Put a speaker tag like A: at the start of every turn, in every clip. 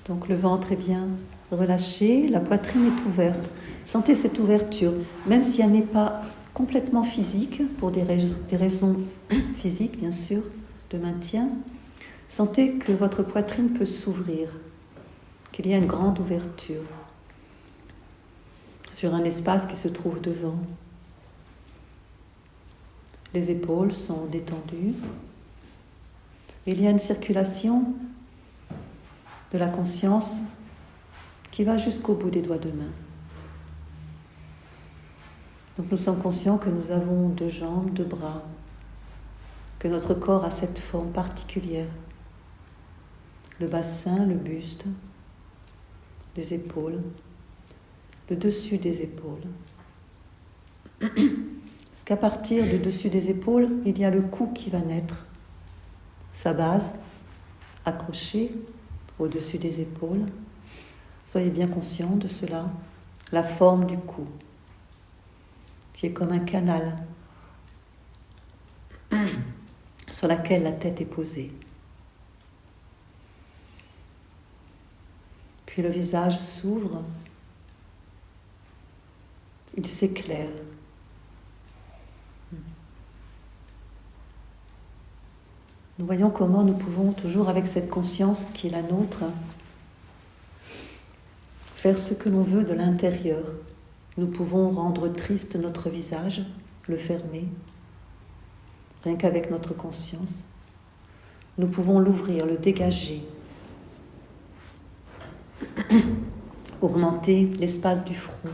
A: Donc le ventre est bien relâché, la poitrine est ouverte. Sentez cette ouverture, même si elle n'est pas complètement physique, pour des raisons physiques bien sûr, de maintien. Sentez que votre poitrine peut s'ouvrir, qu'il y a une grande ouverture sur un espace qui se trouve devant. Les épaules sont détendues. Il y a une circulation de la conscience qui va jusqu'au bout des doigts de main. Donc nous sommes conscients que nous avons 2 jambes, 2 bras, que notre corps a cette forme particulière. Le bassin, le buste, les épaules, le dessus des épaules. Parce qu'à partir du dessus des épaules, il y a le cou qui va naître. Sa base, accrochée au-dessus des épaules. Soyez bien conscients de cela. La forme du cou, qui est comme un canal sur laquelle la tête est posée. Puis le visage s'ouvre, il s'éclaire. Nous voyons comment nous pouvons, toujours avec cette conscience qui est la nôtre, faire ce que l'on veut de l'intérieur. Nous pouvons rendre triste notre visage, le fermer, rien qu'avec notre conscience. Nous pouvons l'ouvrir, le dégager, augmenter l'espace du front,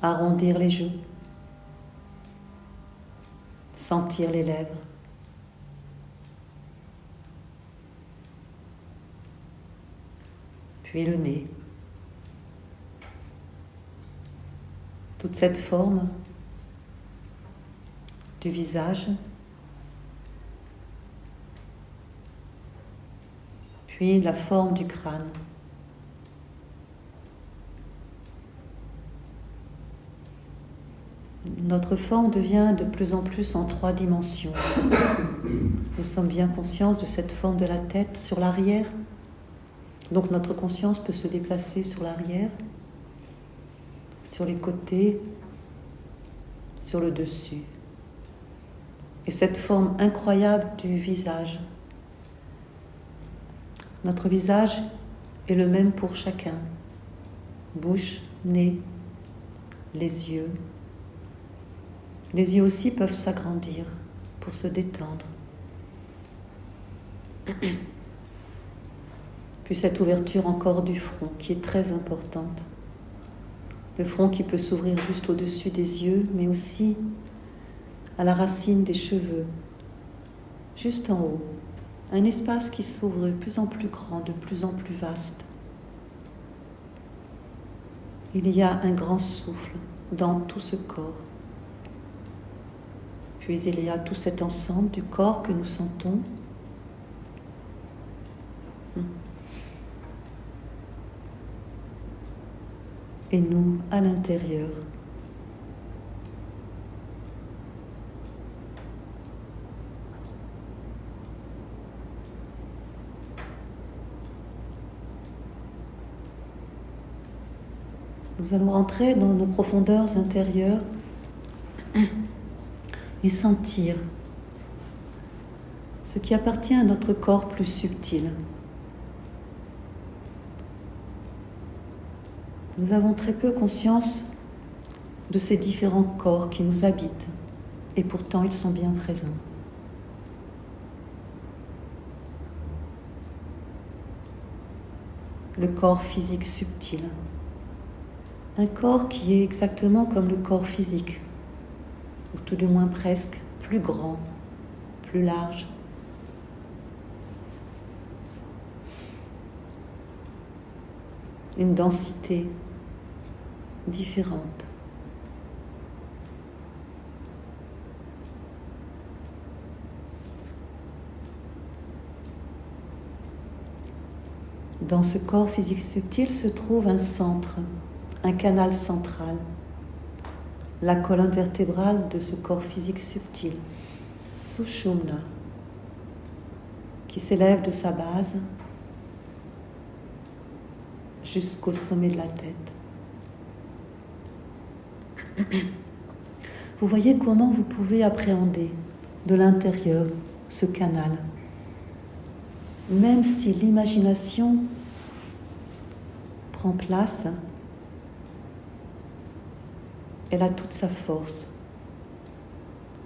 A: arrondir les joues, sentir les lèvres, puis le nez. Toute cette forme du visage, puis la forme du crâne. Notre forme devient de plus en plus en 3 dimensions. Nous sommes bien conscients de cette forme de la tête sur l'arrière. Donc notre conscience peut se déplacer sur l'arrière, sur les côtés, sur le dessus. Et cette forme incroyable du visage. Notre visage est le même pour chacun. Bouche, nez, les yeux. Les yeux aussi peuvent s'agrandir pour se détendre. Puis cette ouverture encore du front qui est très importante. Le front qui peut s'ouvrir juste au-dessus des yeux, mais aussi à la racine des cheveux, juste en haut. Un espace qui s'ouvre de plus en plus grand, de plus en plus vaste. Il y a un grand souffle dans tout ce corps. Puis il y a tout cet ensemble du corps que nous sentons. Et nous, à l'intérieur. Nous allons rentrer dans nos profondeurs intérieures et sentir ce qui appartient à notre corps plus subtil. Nous avons très peu conscience de ces différents corps qui nous habitent, et pourtant ils sont bien présents. Le corps physique subtil. Un corps qui est exactement comme le corps physique, ou tout du moins presque plus grand, plus large. Une densité différente. Dans ce corps physique subtil se trouve un centre, un canal central, la colonne vertébrale de ce corps physique subtil, Sushumna. qui s'élève de sa base jusqu'au sommet de la tête. Vous voyez comment vous pouvez appréhender de l'intérieur ce canal, même si l'imagination prend place, elle a toute sa force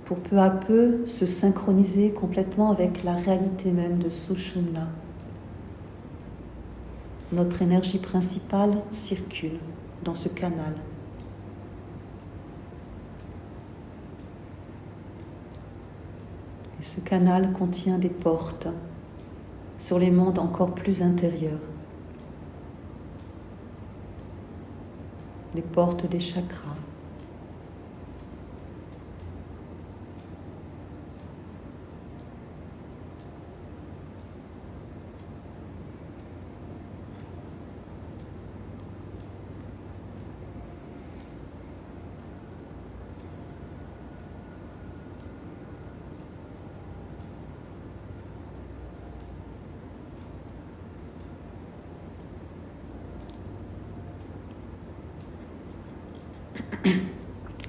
A: pour peu à peu se synchroniser complètement avec la réalité même de Sushumna. Notre énergie principale circule dans ce canal. Et ce canal contient des portes sur les mondes encore plus intérieurs. Les portes des chakras.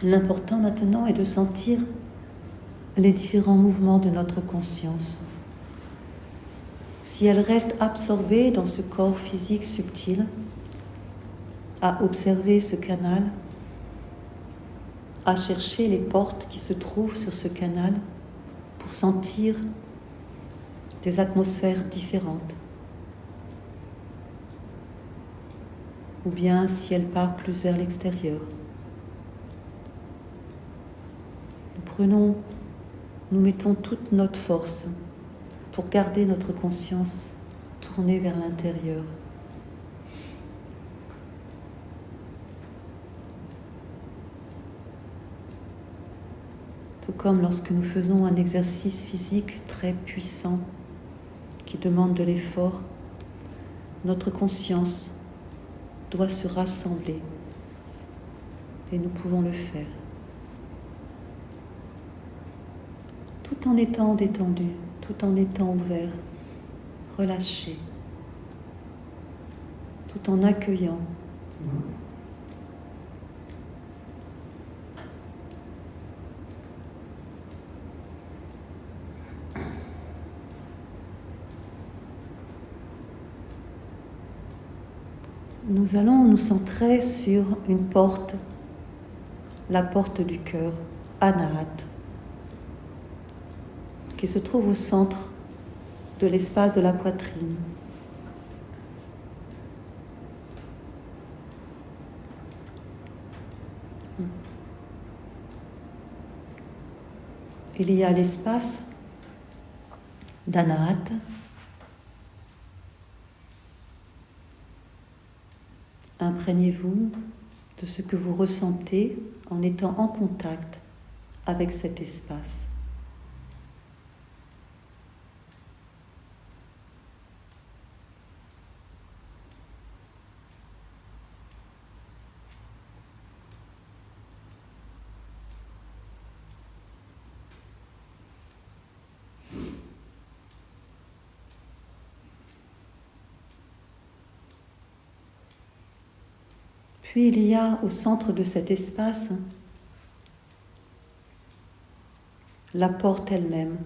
A: L'important maintenant est de sentir les différents mouvements de notre conscience. Si elle reste absorbée dans ce corps physique subtil, à observer ce canal, à chercher les portes qui se trouvent sur ce canal pour sentir des atmosphères différentes. Ou bien si elle part plus vers l'extérieur. Nous mettons toute notre force pour garder notre conscience tournée vers l'intérieur. Tout comme lorsque nous faisons un exercice physique très puissant qui demande de l'effort, notre conscience doit se rassembler et nous pouvons le faire. Tout en étant détendu, tout en étant ouvert, relâché, tout en accueillant. Nous allons nous centrer sur une porte, la porte du cœur, Anahat, qui se trouve au centre de l'espace de la poitrine. Il y a l'espace d'Anahat, imprégnez-vous de ce que vous ressentez en étant en contact avec cet espace. Puis il y a au centre de cet espace la porte elle-même,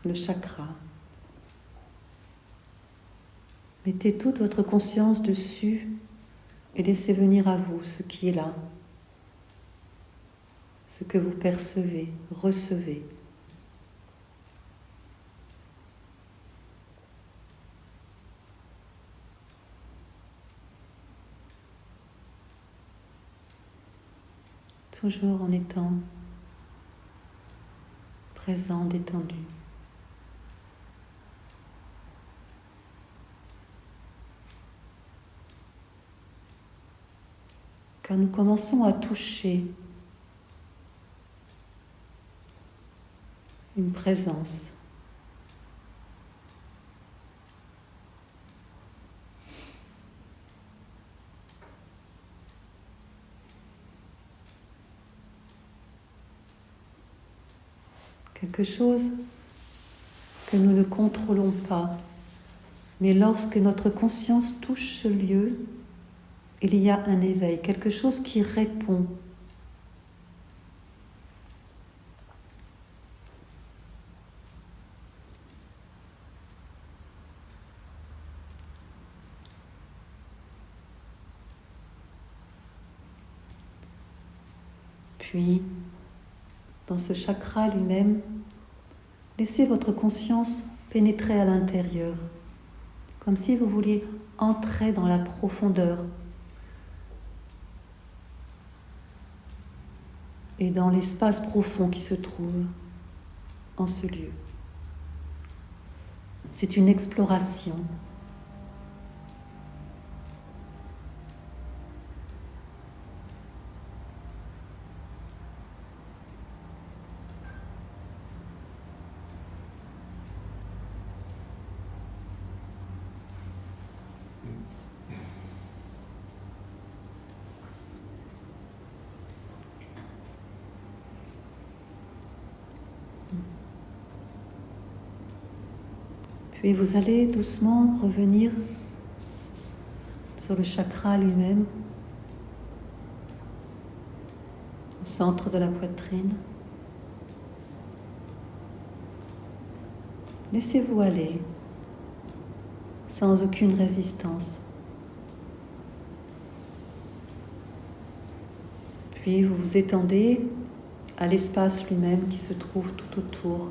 A: le chakra. Mettez toute votre conscience dessus et laissez venir à vous ce qui est là, ce que vous percevez, recevez. Toujours en étant présent, détendu. Quand nous commençons à toucher une présence, quelque chose que nous ne contrôlons pas. Mais lorsque notre conscience touche ce lieu, il y a un éveil, quelque chose qui répond. Puis, dans ce chakra lui-même, laissez votre conscience pénétrer à l'intérieur, comme si vous vouliez entrer dans la profondeur et dans l'espace profond qui se trouve en ce lieu. C'est une exploration. Puis vous allez doucement revenir sur le chakra lui-même, au centre de la poitrine. Laissez-vous aller, sans aucune résistance. Puis vous vous étendez à l'espace lui-même qui se trouve tout autour.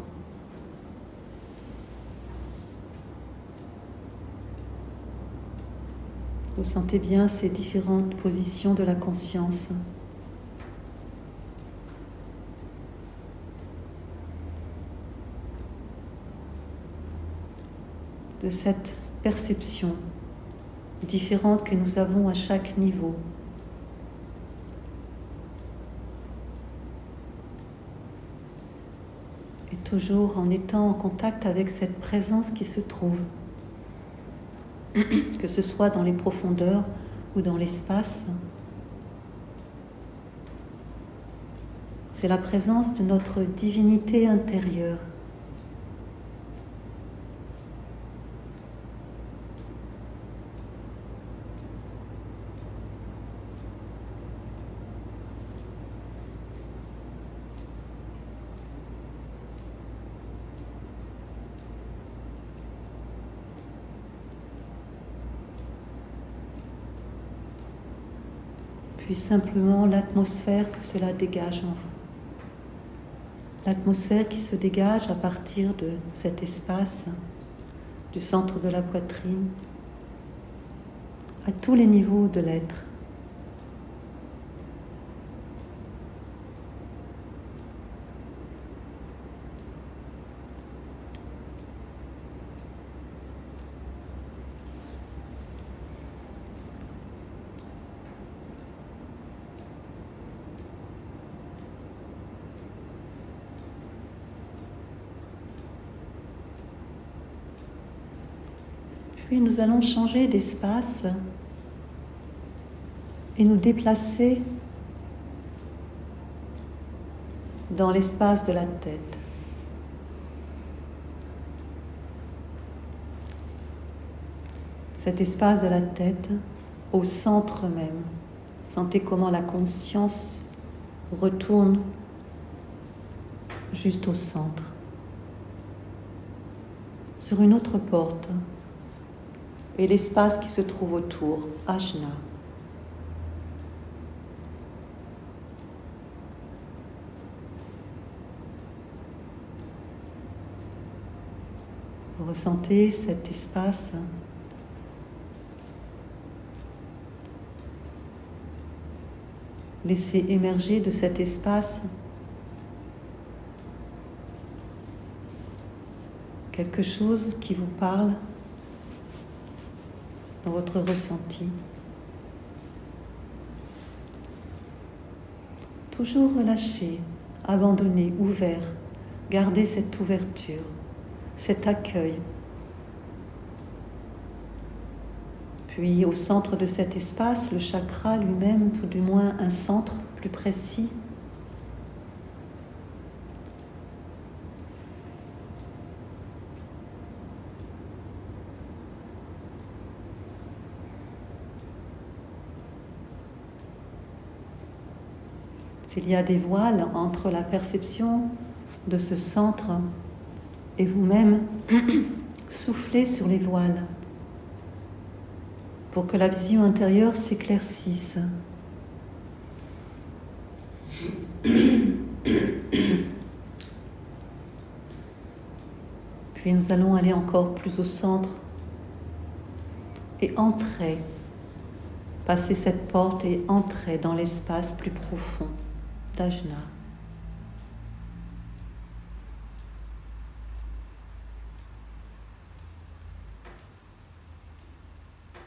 A: Vous sentez bien ces différentes positions de la conscience. De cette perception différente que nous avons à chaque niveau. Et toujours en étant en contact avec cette présence qui se trouve, que ce soit dans les profondeurs ou dans l'espace. C'est la présence de notre divinité intérieure. Puis simplement l'atmosphère que cela dégage en vous. L'atmosphère qui se dégage à partir de cet espace, du centre de la poitrine, à tous les niveaux de l'être. Puis nous allons changer d'espace et nous déplacer dans l'espace de la tête. Cet espace de la tête au centre même. Sentez comment la conscience retourne juste au centre. Sur une autre porte. Et l'espace qui se trouve autour, Ajna. Vous ressentez cet espace. Laissez émerger de cet espace quelque chose qui vous parle dans votre ressenti. Toujours relâché, abandonné, ouvert. Gardez cette ouverture, cet accueil. Puis au centre de cet espace, le chakra lui-même, tout du moins un centre plus précis. S'il y a des voiles entre la perception de ce centre et vous-même, soufflez sur les voiles pour que la vision intérieure s'éclaircisse. Puis nous allons aller encore plus au centre et entrer, passer cette porte et entrer dans l'espace plus profond d'Ajna.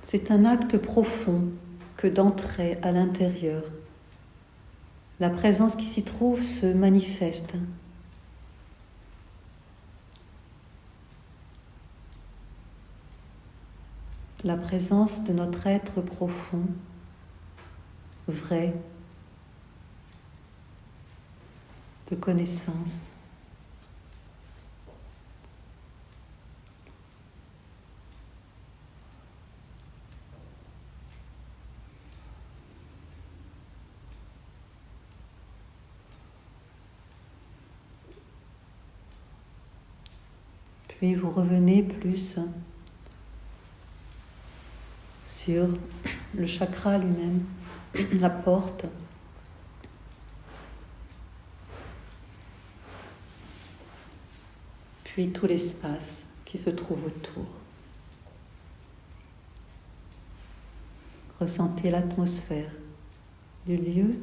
A: C'est un acte profond que d'entrer à l'intérieur. La présence qui s'y trouve se manifeste. La présence de notre être profond, vrai, de connaissance. Puis vous revenez plus sur le chakra lui-même, la porte. Puis tout l'espace qui se trouve autour. Ressentez l'atmosphère du lieu.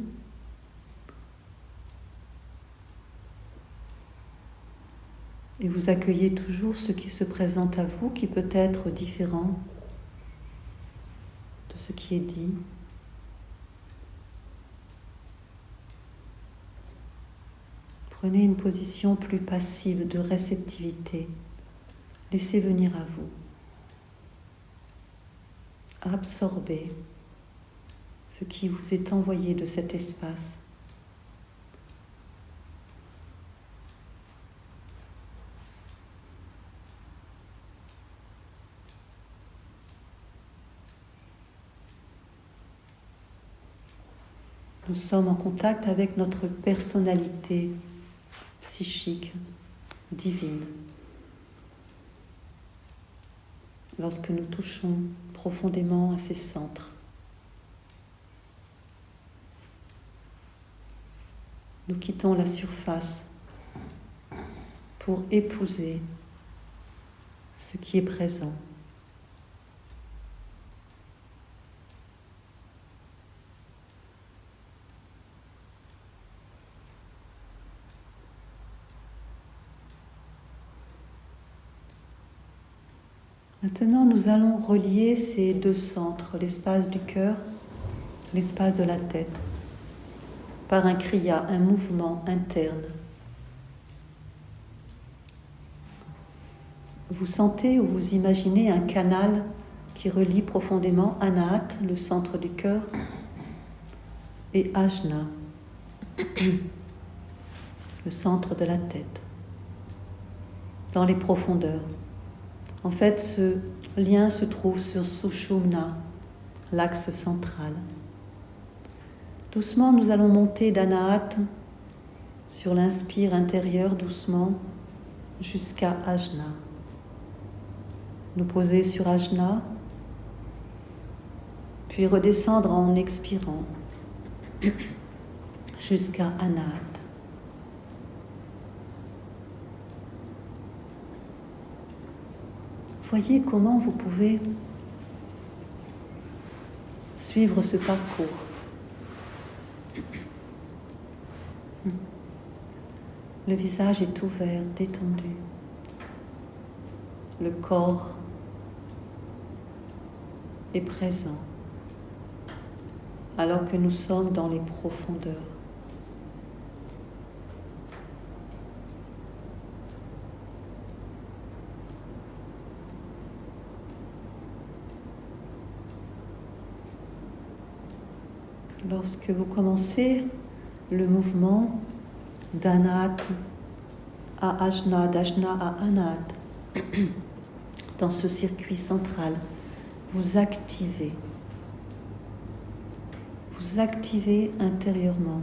A: Et vous accueillez toujours ce qui se présente à vous, qui peut être différent de ce qui est dit. Prenez une position plus passive de réceptivité. Laissez venir à vous. Absorbez ce qui vous est envoyé de cet espace. Nous sommes en contact avec notre personnalité psychique, divine. Lorsque nous touchons profondément à ces centres, nous quittons la surface pour épouser ce qui est présent. Maintenant, nous allons relier ces deux centres, l'espace du cœur, l'espace de la tête, par un kriya, un mouvement interne. Vous sentez ou vous imaginez un canal qui relie profondément Anahat, le centre du cœur, et Ajna, le centre de la tête, dans les profondeurs. En fait, ce lien se trouve sur Sushumna, l'axe central. Doucement, nous allons monter d'Anahat sur l'inspire intérieur, doucement, jusqu'à Ajna. Nous poser sur Ajna, puis redescendre en expirant jusqu'à Anahat. Voyez comment vous pouvez suivre ce parcours. Le visage est ouvert, détendu. Le corps est présent, alors que nous sommes dans les profondeurs. Lorsque vous commencez le mouvement d'Anahat à Ajna, d'Ajna à Anahat, dans ce circuit central, vous activez intérieurement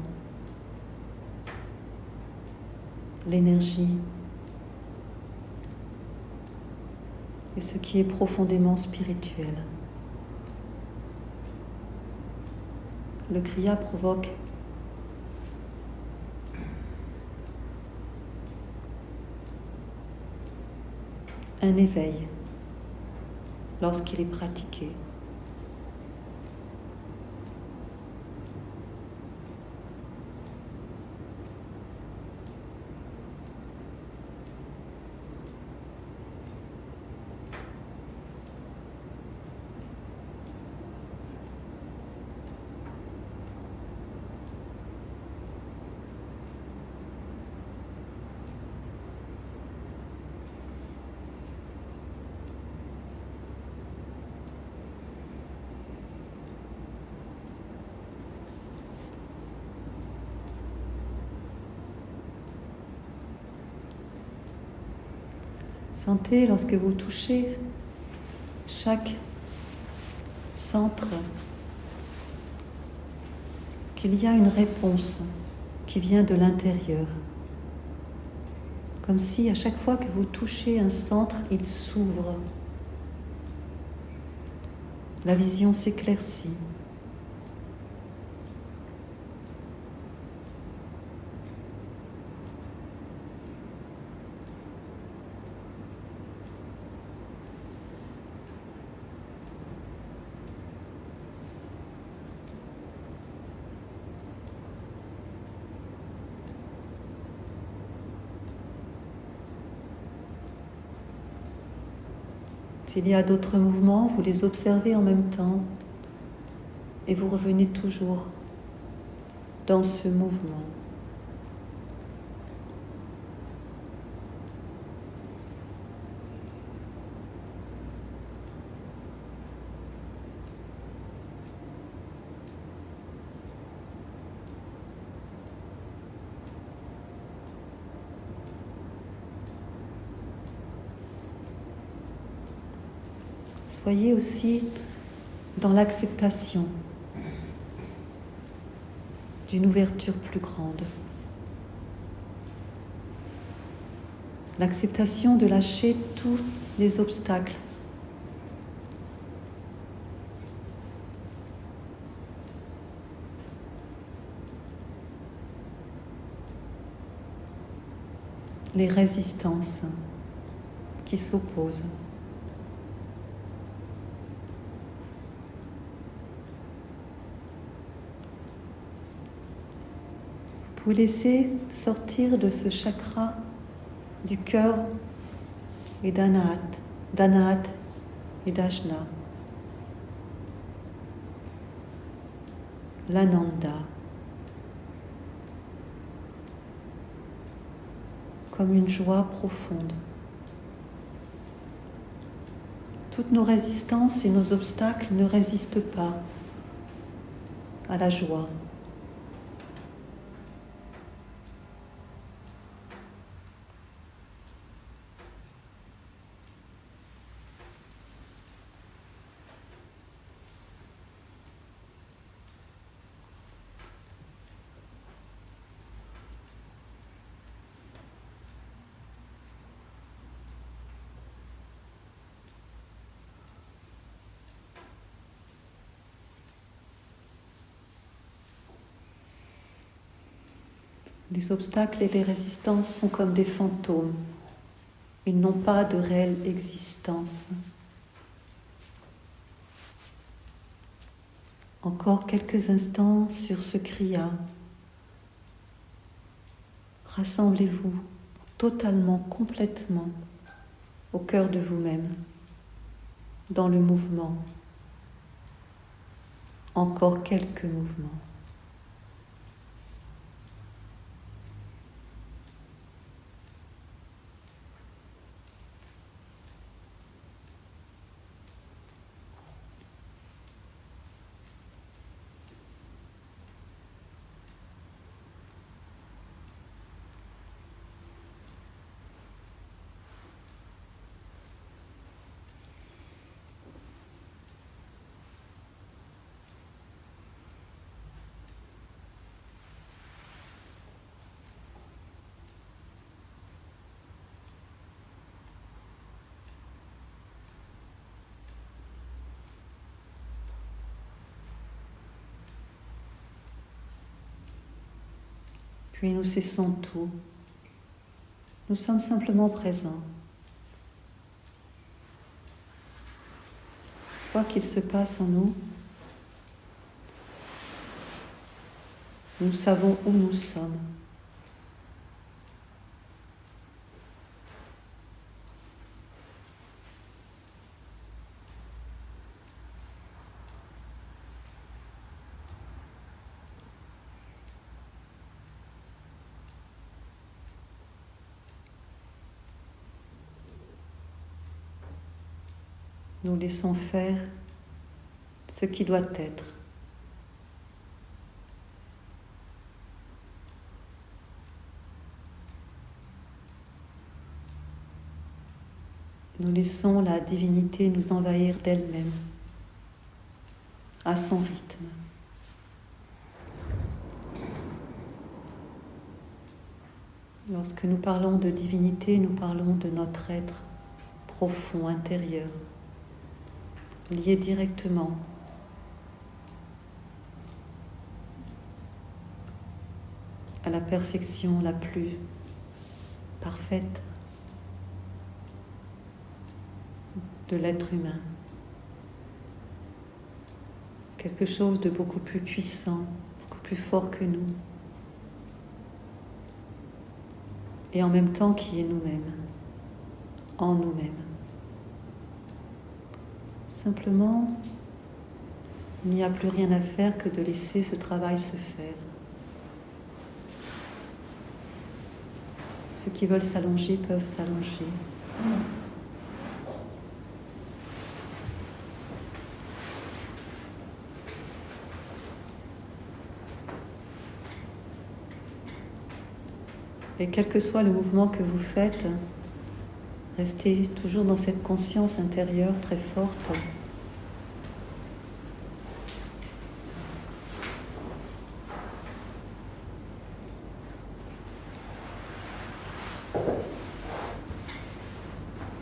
A: l'énergie et ce qui est profondément spirituel. Le kriya provoque un éveil lorsqu'il est pratiqué. Sentez lorsque vous touchez chaque centre qu'il y a une réponse qui vient de l'intérieur. Comme si à chaque fois que vous touchez un centre, il s'ouvre. La vision s'éclaircit. S'il y a d'autres mouvements, vous les observez en même temps et vous revenez toujours dans ce mouvement. Soyez aussi dans l'acceptation d'une ouverture plus grande. L'acceptation de lâcher tous les obstacles. Les résistances qui s'opposent. Vous laissez sortir de ce chakra du cœur et d'Anahat et d'Ajna, l'Ananda, comme une joie profonde. Toutes nos résistances et nos obstacles ne résistent pas à la joie. Les obstacles et les résistances sont comme des fantômes. Ils n'ont pas de réelle existence. Encore quelques instants sur ce kriya. Rassemblez-vous totalement, complètement au cœur de vous-même, dans le mouvement. Encore quelques mouvements. Puis nous cessons tout. Nous sommes simplement présents. Quoi qu'il se passe en nous, nous savons où nous sommes. Nous laissons faire ce qui doit être. Nous laissons la divinité nous envahir d'elle-même, à son rythme. Lorsque nous parlons de divinité, nous parlons de notre être profond, intérieur, lié directement à la perfection la plus parfaite de l'être humain. Quelque chose de beaucoup plus puissant, beaucoup plus fort que nous. Et en même temps qui est nous-mêmes, en nous-mêmes. Simplement, il n'y a plus rien à faire que de laisser ce travail se faire. Ceux qui veulent s'allonger peuvent s'allonger. Et quel que soit le mouvement que vous faites, restez toujours dans cette conscience intérieure très forte